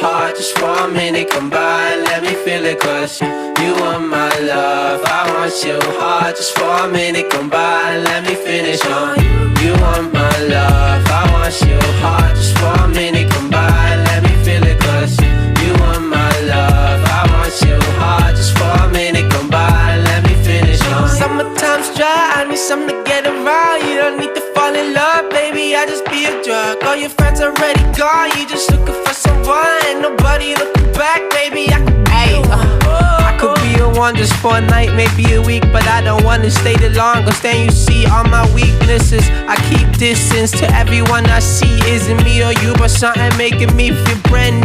heart just for a minute. Come by and let me feel it, 'cause you want my love. I want your heart just for a minute. Come by and let me finish on. You want my love. I want your heart just for a minute. Come by and let me feel it, 'cause you want my love. I want your heart just for a minute. Come by and let me finish on. Summertime's dry, I need something to get around. You don't need to fall in love, baby, I just be a drug. All your friends already gone, you just looking for someone. Ain't nobody looking back, baby, I could be a one just for a night, maybe a week, but I don't wanna stay too long, 'cause then you see all my weaknesses. I keep distance to everyone I see. Isn't me or you, but something making me feel brand new.